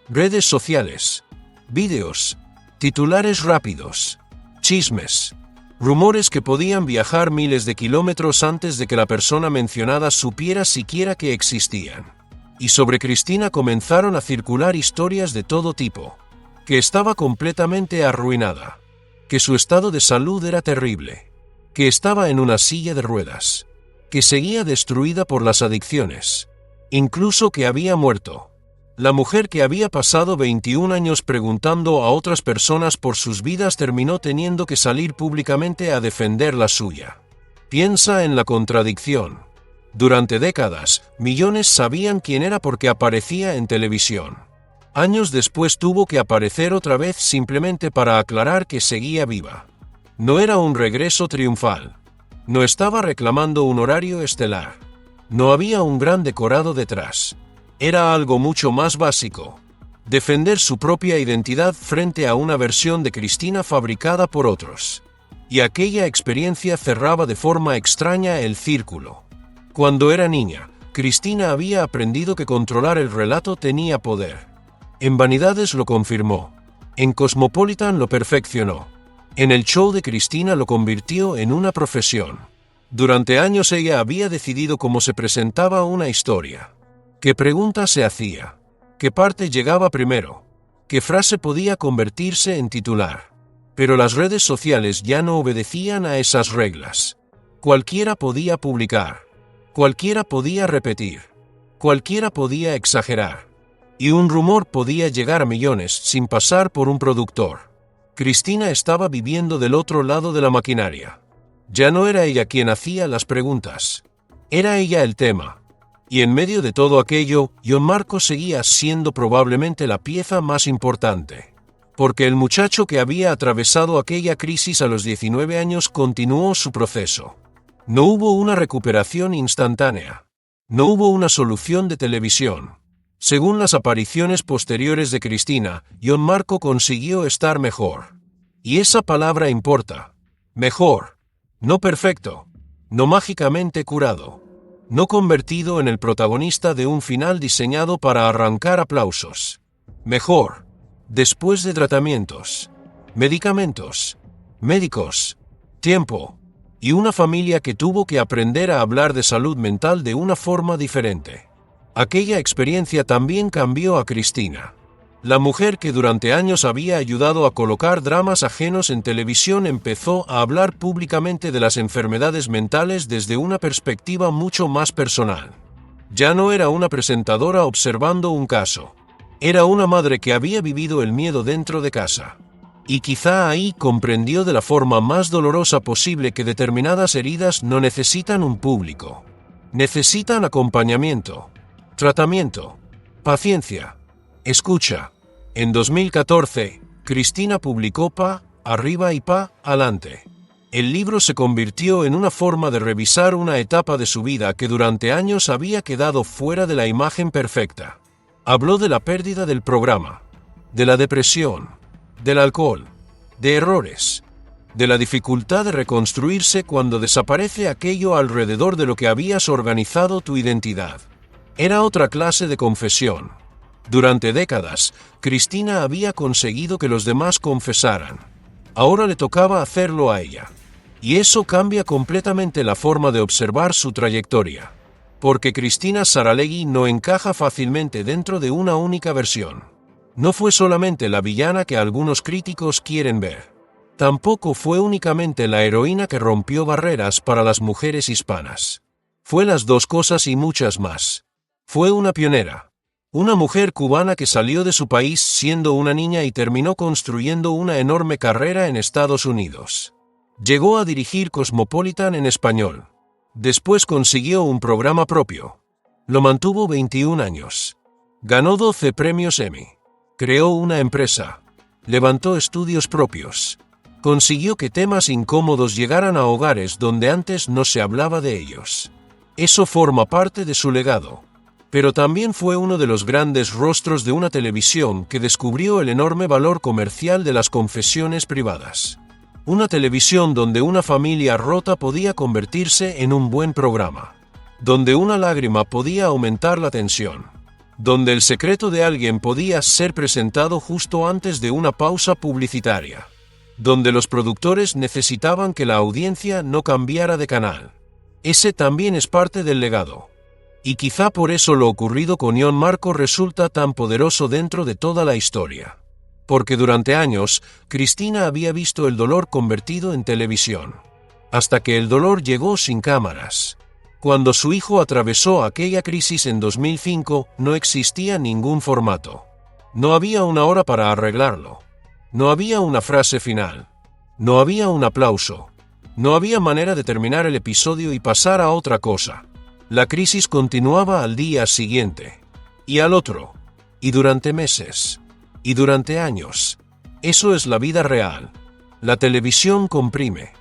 redes sociales, vídeos, titulares rápidos, chismes, rumores que podían viajar miles de kilómetros antes de que la persona mencionada supiera siquiera que existían. Y sobre Cristina comenzaron a circular historias de todo tipo. Que estaba completamente arruinada. Que su estado de salud era terrible. Que estaba en una silla de ruedas. Que seguía destruida por las adicciones. Incluso que había muerto. La mujer que había pasado 21 años preguntando a otras personas por sus vidas terminó teniendo que salir públicamente a defender la suya. Piensa en la contradicción. Durante décadas, millones sabían quién era porque aparecía en televisión. Años después tuvo que aparecer otra vez simplemente para aclarar que seguía viva. No era un regreso triunfal. No estaba reclamando un horario estelar. No había un gran decorado detrás. Era algo mucho más básico. Defender su propia identidad frente a una versión de Cristina fabricada por otros. Y aquella experiencia cerraba de forma extraña el círculo. Cuando era niña, Cristina había aprendido que controlar el relato tenía poder. En Vanidades lo confirmó. En Cosmopolitan lo perfeccionó. En el show de Cristina lo convirtió en una profesión. Durante años ella había decidido cómo se presentaba una historia. ¿Qué pregunta se hacía? ¿Qué parte llegaba primero? ¿Qué frase podía convertirse en titular? Pero las redes sociales ya no obedecían a esas reglas. Cualquiera podía publicar. Cualquiera podía repetir. Cualquiera podía exagerar. Y un rumor podía llegar a millones sin pasar por un productor. Cristina estaba viviendo del otro lado de la maquinaria. Ya no era ella quien hacía las preguntas. Era ella el tema. Y en medio de todo aquello, Jon Marco seguía siendo probablemente la pieza más importante. Porque el muchacho que había atravesado aquella crisis a los 19 años continuó su proceso. No hubo una recuperación instantánea. No hubo una solución de televisión. Según las apariciones posteriores de Cristina, Jon Marco consiguió estar mejor. Y esa palabra importa. Mejor. No perfecto. No mágicamente curado. No convertido en el protagonista de un final diseñado para arrancar aplausos. Mejor. Después de tratamientos, medicamentos, médicos, tiempo, y una familia que tuvo que aprender a hablar de salud mental de una forma diferente. Aquella experiencia también cambió a Cristina. La mujer que durante años había ayudado a colocar dramas ajenos en televisión empezó a hablar públicamente de las enfermedades mentales desde una perspectiva mucho más personal. Ya no era una presentadora observando un caso. Era una madre que había vivido el miedo dentro de casa. Y quizá ahí comprendió de la forma más dolorosa posible que determinadas heridas no necesitan un público. Necesitan acompañamiento, tratamiento, paciencia, escucha. En 2014, Cristina publicó Pa, arriba y Pa, adelante. El libro se convirtió en una forma de revisar una etapa de su vida que durante años había quedado fuera de la imagen perfecta. Habló de la pérdida del programa, de la depresión, del alcohol, de errores, de la dificultad de reconstruirse cuando desaparece aquello alrededor de lo que habías organizado tu identidad. Era otra clase de confesión. Durante décadas, Cristina había conseguido que los demás confesaran. Ahora le tocaba hacerlo a ella. Y eso cambia completamente la forma de observar su trayectoria. Porque Cristina Saralegui no encaja fácilmente dentro de una única versión. No fue solamente la villana que algunos críticos quieren ver. Tampoco fue únicamente la heroína que rompió barreras para las mujeres hispanas. Fue las dos cosas y muchas más. Fue una pionera. Una mujer cubana que salió de su país siendo una niña y terminó construyendo una enorme carrera en Estados Unidos. Llegó a dirigir Cosmopolitan en español. Después consiguió un programa propio. Lo mantuvo 21 años. Ganó 12 premios Emmy. Creó una empresa. Levantó estudios propios. Consiguió que temas incómodos llegaran a hogares donde antes no se hablaba de ellos. Eso forma parte de su legado. Pero también fue uno de los grandes rostros de una televisión que descubrió el enorme valor comercial de las confesiones privadas. Una televisión donde una familia rota podía convertirse en un buen programa. Donde una lágrima podía aumentar la tensión. Donde el secreto de alguien podía ser presentado justo antes de una pausa publicitaria. Donde los productores necesitaban que la audiencia no cambiara de canal. Ese también es parte del legado. Y quizá por eso lo ocurrido con Ion Marco resulta tan poderoso dentro de toda la historia. Porque durante años, Cristina había visto el dolor convertido en televisión. Hasta que el dolor llegó sin cámaras. Cuando su hijo atravesó aquella crisis en 2005, no existía ningún formato. No había una hora para arreglarlo. No había una frase final. No había un aplauso. No había manera de terminar el episodio y pasar a otra cosa. La crisis continuaba al día siguiente. Y al otro. Y durante meses. Y durante años. Eso es la vida real. La televisión comprime.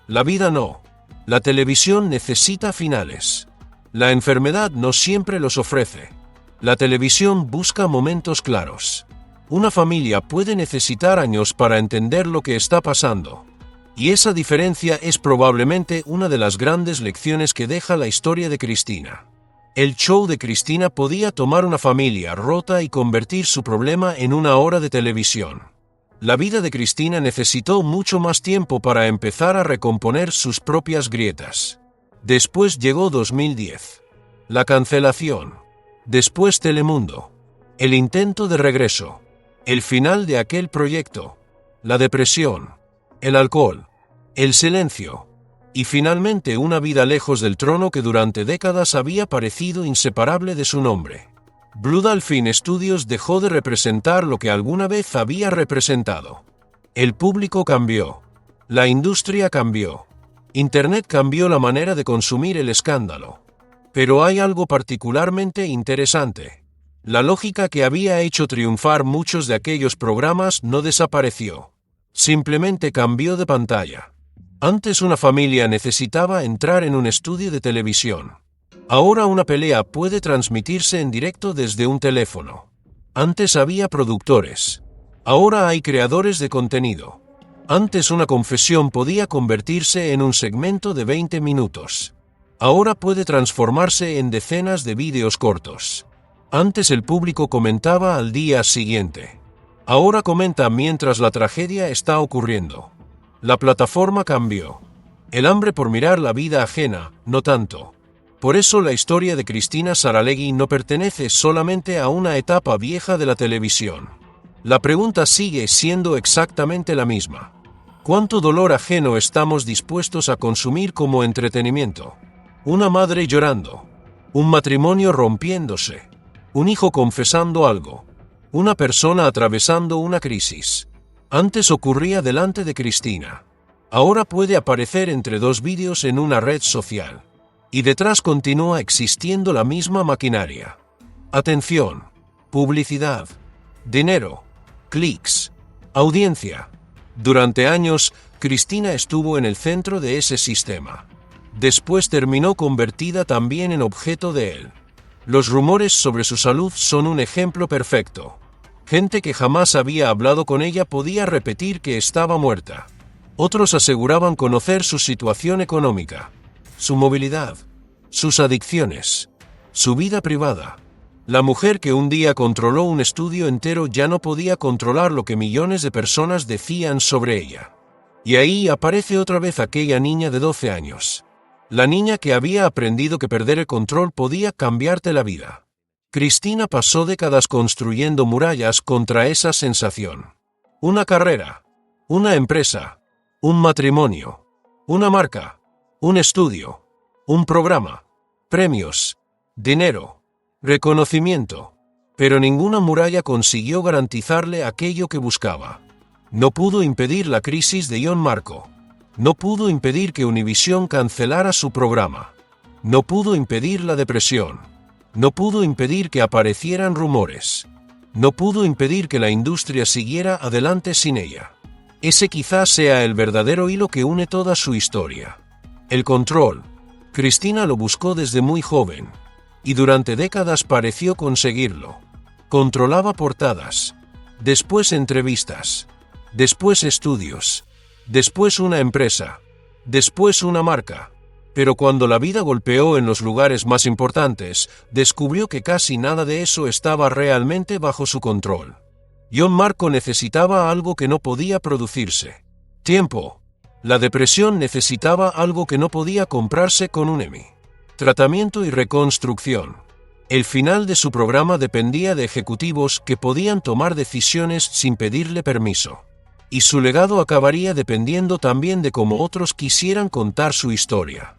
La vida no. La televisión necesita finales. La enfermedad no siempre los ofrece. La televisión busca momentos claros. Una familia puede necesitar años para entender lo que está pasando. Y esa diferencia es probablemente una de las grandes lecciones que deja la historia de Cristina. El show de Cristina podía tomar una familia rota y convertir su problema en una hora de televisión. La vida de Cristina necesitó mucho más tiempo para empezar a recomponer sus propias grietas. Después llegó 2010. La cancelación. Después Telemundo. El intento de regreso. El final de aquel proyecto. La depresión. El alcohol. El silencio. Y finalmente una vida lejos del trono que durante décadas había parecido inseparable de su nombre. Blue Dolphin Studios dejó de representar lo que alguna vez había representado. El público cambió. La industria cambió. Internet cambió la manera de consumir el escándalo. Pero hay algo particularmente interesante. La lógica que había hecho triunfar muchos de aquellos programas no desapareció. Simplemente cambió de pantalla. Antes una familia necesitaba entrar en un estudio de televisión. Ahora una pelea puede transmitirse en directo desde un teléfono. Antes había productores. Ahora hay creadores de contenido. Antes una confesión podía convertirse en un segmento de 20 minutos. Ahora puede transformarse en decenas de vídeos cortos. Antes el público comentaba al día siguiente. Ahora comenta mientras la tragedia está ocurriendo. La plataforma cambió. El hambre por mirar la vida ajena, no tanto. Por eso la historia de Cristina Saralegui no pertenece solamente a una etapa vieja de la televisión. La pregunta sigue siendo exactamente la misma. ¿Cuánto dolor ajeno estamos dispuestos a consumir como entretenimiento? Una madre llorando. Un matrimonio rompiéndose. Un hijo confesando algo. Una persona atravesando una crisis. Antes ocurría delante de Cristina. Ahora puede aparecer entre dos vídeos en una red social. Y detrás continúa existiendo la misma maquinaria. Atención. Publicidad. Dinero. Clics. Audiencia. Durante años, Cristina estuvo en el centro de ese sistema. Después terminó convertida también en objeto de él. Los rumores sobre su salud son un ejemplo perfecto. Gente que jamás había hablado con ella podía repetir que estaba muerta. Otros aseguraban conocer su situación económica, su movilidad, sus adicciones, su vida privada. La mujer que un día controló un estudio entero ya no podía controlar lo que millones de personas decían sobre ella. Y ahí aparece otra vez aquella niña de 12 años. La niña que había aprendido que perder el control podía cambiarte la vida. Cristina pasó décadas construyendo murallas contra esa sensación. Una carrera, una empresa, un matrimonio, una marca, un estudio, un programa, premios, dinero, reconocimiento. Pero ninguna muralla consiguió garantizarle aquello que buscaba. No pudo impedir la crisis de John Marco. No pudo impedir que Univision cancelara su programa. No pudo impedir la depresión. No pudo impedir que aparecieran rumores. No pudo impedir que la industria siguiera adelante sin ella. Ese quizás sea el verdadero hilo que une toda su historia. El control. Cristina lo buscó desde muy joven. Y durante décadas pareció conseguirlo. Controlaba portadas. Después entrevistas. Después estudios. Después una empresa. Después una marca. Pero cuando la vida golpeó en los lugares más importantes, descubrió que casi nada de eso estaba realmente bajo su control. John Marco necesitaba algo que no podía producirse. Tiempo. La depresión necesitaba algo que no podía comprarse con un Emmy. Tratamiento y reconstrucción. El final de su programa dependía de ejecutivos que podían tomar decisiones sin pedirle permiso. Y su legado acabaría dependiendo también de cómo otros quisieran contar su historia.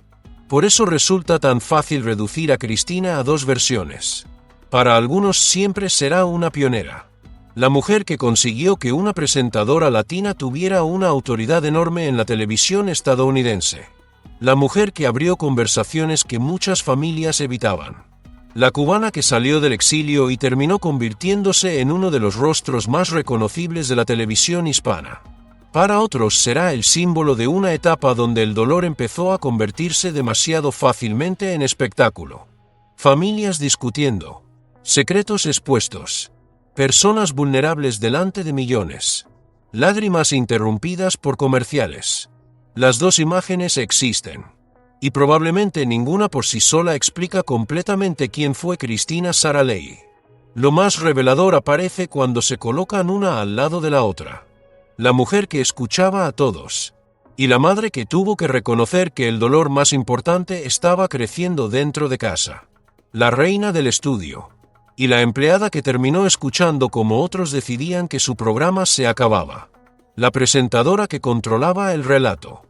Por eso resulta tan fácil reducir a Cristina a dos versiones. Para algunos siempre será una pionera. La mujer que consiguió que una presentadora latina tuviera una autoridad enorme en la televisión estadounidense. La mujer que abrió conversaciones que muchas familias evitaban. La cubana que salió del exilio y terminó convirtiéndose en uno de los rostros más reconocibles de la televisión hispana. Para otros será el símbolo de una etapa donde el dolor empezó a convertirse demasiado fácilmente en espectáculo. Familias discutiendo. Secretos expuestos. Personas vulnerables delante de millones. Lágrimas interrumpidas por comerciales. Las dos imágenes existen. Y probablemente ninguna por sí sola explica completamente quién fue Cristina Saralegui. Lo más revelador aparece cuando se colocan una al lado de la otra. La mujer que escuchaba a todos. Y la madre que tuvo que reconocer que el dolor más importante estaba creciendo dentro de casa. La reina del estudio. Y la empleada que terminó escuchando como otros decidían que su programa se acababa. La presentadora que controlaba el relato.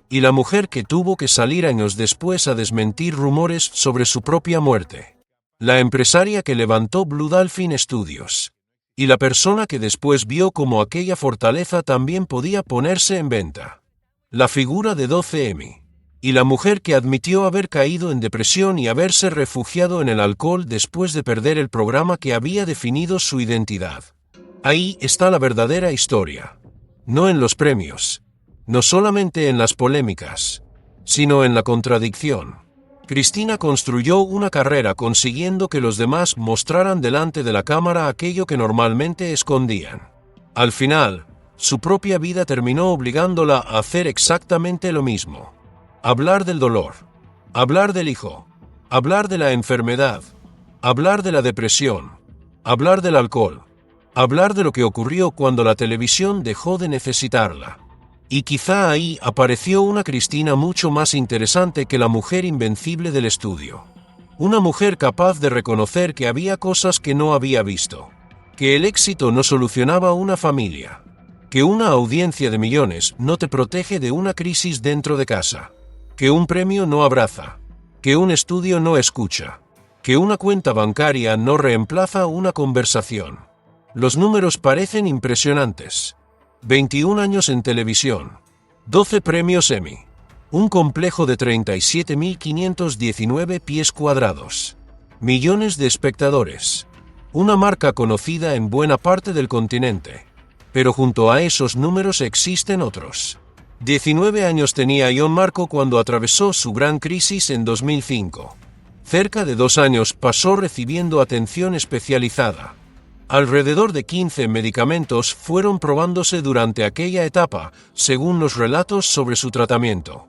Y la mujer que tuvo que salir años después a desmentir rumores sobre su propia muerte. La empresaria que levantó Blue Dolphin Studios. Y la persona que después vio cómo aquella fortaleza también podía ponerse en venta. La figura de 12 Emmy. Y la mujer que admitió haber caído en depresión y haberse refugiado en el alcohol después de perder el programa que había definido su identidad. Ahí está la verdadera historia. No en los premios. No solamente en las polémicas, sino en la contradicción. Cristina construyó una carrera consiguiendo que los demás mostraran delante de la cámara aquello que normalmente escondían. Al final, su propia vida terminó obligándola a hacer exactamente lo mismo. Hablar del dolor, hablar del hijo, hablar de la enfermedad, hablar de la depresión, hablar del alcohol, hablar de lo que ocurrió cuando la televisión dejó de necesitarla. Y quizá ahí apareció una Cristina mucho más interesante que la mujer invencible del estudio. Una mujer capaz de reconocer que había cosas que no había visto. Que el éxito no solucionaba una familia. Que una audiencia de millones no te protege de una crisis dentro de casa. Que un premio no abraza. Que un estudio no escucha. Que una cuenta bancaria no reemplaza una conversación. Los números parecen impresionantes. 21 años en televisión, 12 premios Emmy, un complejo de 37.519 pies cuadrados, millones de espectadores, una marca conocida en buena parte del continente. Pero junto a esos números existen otros. 19 años tenía John Marco cuando atravesó su gran crisis en 2005. Cerca de 2 años pasó recibiendo atención especializada. Alrededor de 15 medicamentos fueron probándose durante aquella etapa, según los relatos sobre su tratamiento.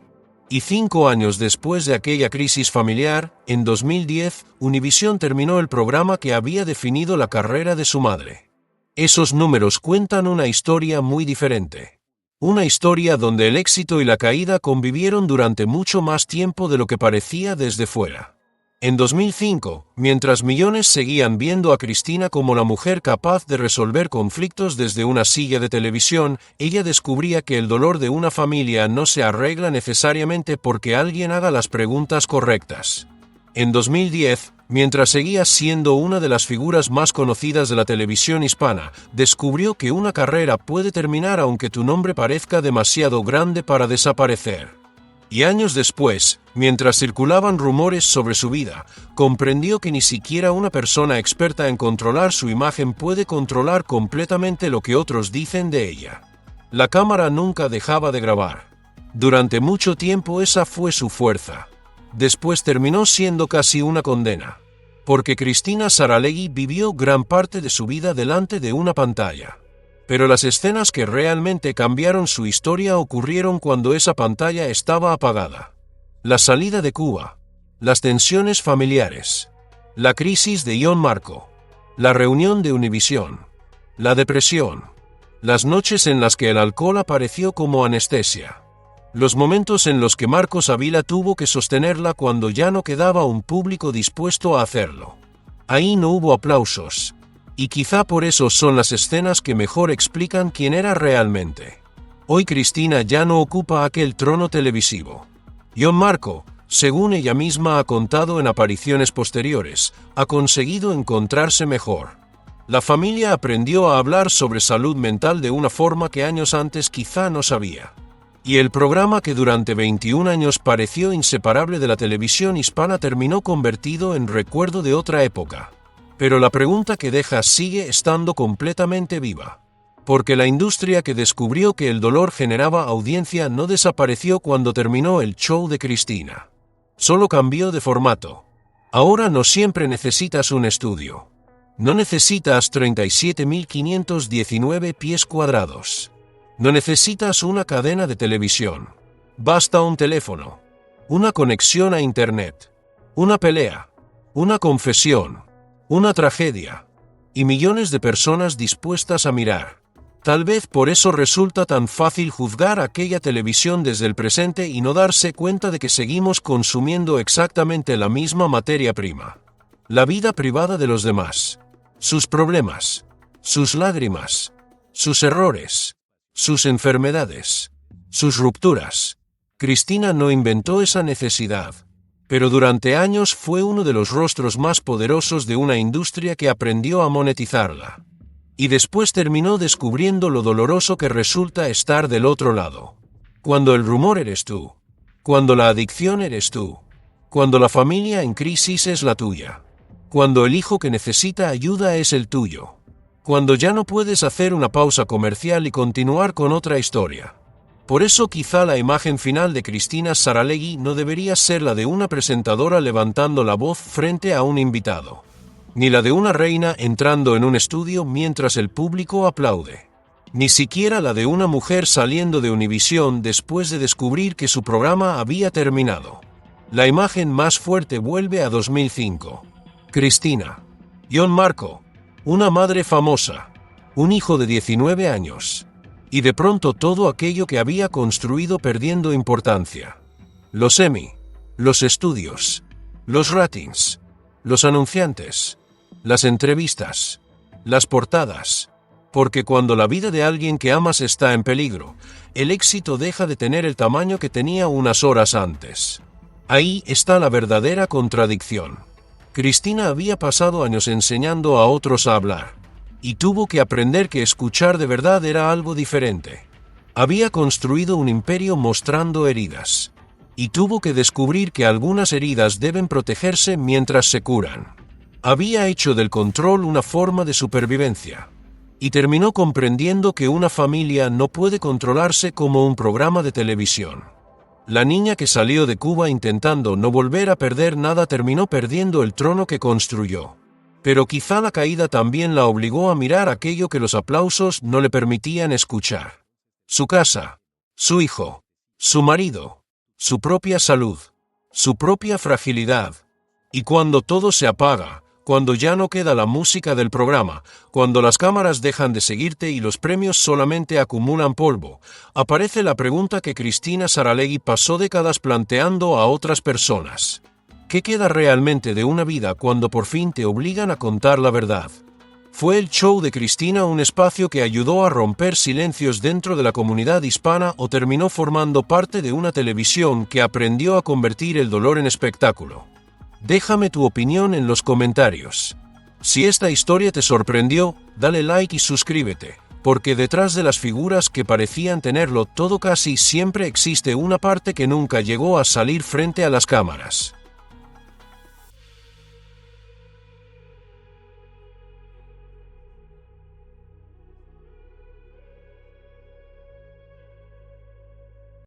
Y 5 años después de aquella crisis familiar, en 2010, Univision terminó el programa que había definido la carrera de su madre. Esos números cuentan una historia muy diferente. Una historia donde el éxito y la caída convivieron durante mucho más tiempo de lo que parecía desde fuera. En 2005, mientras millones seguían viendo a Cristina como la mujer capaz de resolver conflictos desde una silla de televisión, ella descubría que el dolor de una familia no se arregla necesariamente porque alguien haga las preguntas correctas. En 2010, mientras seguía siendo una de las figuras más conocidas de la televisión hispana, descubrió que una carrera puede terminar aunque tu nombre parezca demasiado grande para desaparecer. Y años después, mientras circulaban rumores sobre su vida, comprendió que ni siquiera una persona experta en controlar su imagen puede controlar completamente lo que otros dicen de ella. La cámara nunca dejaba de grabar. Durante mucho tiempo esa fue su fuerza. Después terminó siendo casi una condena. Porque Cristina Saralegui vivió gran parte de su vida delante de una pantalla. Pero las escenas que realmente cambiaron su historia ocurrieron cuando esa pantalla estaba apagada. La salida de Cuba, las tensiones familiares, la crisis de Ion Marco, la reunión de Univision, la depresión, las noches en las que el alcohol apareció como anestesia, los momentos en los que Marcos Ávila tuvo que sostenerla cuando ya no quedaba un público dispuesto a hacerlo. Ahí no hubo aplausos. Y quizá por eso son las escenas que mejor explican quién era realmente. Hoy Cristina ya no ocupa aquel trono televisivo. Ion Marco, según ella misma ha contado en apariciones posteriores, ha conseguido encontrarse mejor. La familia aprendió a hablar sobre salud mental de una forma que años antes quizá no sabía. Y el programa que durante 21 años pareció inseparable de la televisión hispana terminó convertido en recuerdo de otra época. Pero la pregunta que deja sigue estando completamente viva. Porque la industria que descubrió que el dolor generaba audiencia no desapareció cuando terminó el show de Cristina. Solo cambió de formato. Ahora no siempre necesitas un estudio. No necesitas 37.519 pies cuadrados. No necesitas una cadena de televisión. Basta un teléfono. Una conexión a Internet. Una pelea. Una confesión. Una tragedia. Y millones de personas dispuestas a mirar. Tal vez por eso resulta tan fácil juzgar aquella televisión desde el presente y no darse cuenta de que seguimos consumiendo exactamente la misma materia prima. La vida privada de los demás. Sus problemas. Sus lágrimas. Sus errores. Sus enfermedades. Sus rupturas. Cristina no inventó esa necesidad. Pero durante años fue uno de los rostros más poderosos de una industria que aprendió a monetizarla. Y después terminó descubriendo lo doloroso que resulta estar del otro lado. Cuando el rumor eres tú. Cuando la adicción eres tú. Cuando la familia en crisis es la tuya. Cuando el hijo que necesita ayuda es el tuyo. Cuando ya no puedes hacer una pausa comercial y continuar con otra historia. Por eso quizá la imagen final de Cristina Saralegui no debería ser la de una presentadora levantando la voz frente a un invitado, ni la de una reina entrando en un estudio mientras el público aplaude, ni siquiera la de una mujer saliendo de Univision después de descubrir que su programa había terminado. La imagen más fuerte vuelve a 2005. Cristina. Ion Marco. Una madre famosa. Un hijo de 19 años. Y de pronto todo aquello que había construido perdiendo importancia. Los Emmy, los estudios, los ratings, los anunciantes, las entrevistas, las portadas. Porque cuando la vida de alguien que amas está en peligro, el éxito deja de tener el tamaño que tenía unas horas antes. Ahí está la verdadera contradicción. Cristina había pasado años enseñando a otros a hablar. Y tuvo que aprender que escuchar de verdad era algo diferente. Había construido un imperio mostrando heridas. Y tuvo que descubrir que algunas heridas deben protegerse mientras se curan. Había hecho del control una forma de supervivencia. Y terminó comprendiendo que una familia no puede controlarse como un programa de televisión. La niña que salió de Cuba intentando no volver a perder nada terminó perdiendo el trono que construyó. Pero quizá la caída también la obligó a mirar aquello que los aplausos no le permitían escuchar. Su casa, su hijo, su marido, su propia salud, su propia fragilidad. Y cuando todo se apaga, cuando ya no queda la música del programa, cuando las cámaras dejan de seguirte y los premios solamente acumulan polvo, aparece la pregunta que Cristina Saralegui pasó décadas planteando a otras personas. ¿Qué queda realmente de una vida cuando por fin te obligan a contar la verdad? ¿Fue el show de Cristina un espacio que ayudó a romper silencios dentro de la comunidad hispana o terminó formando parte de una televisión que aprendió a convertir el dolor en espectáculo? Déjame tu opinión en los comentarios. Si esta historia te sorprendió, dale like y suscríbete, porque detrás de las figuras que parecían tenerlo todo casi siempre existe una parte que nunca llegó a salir frente a las cámaras.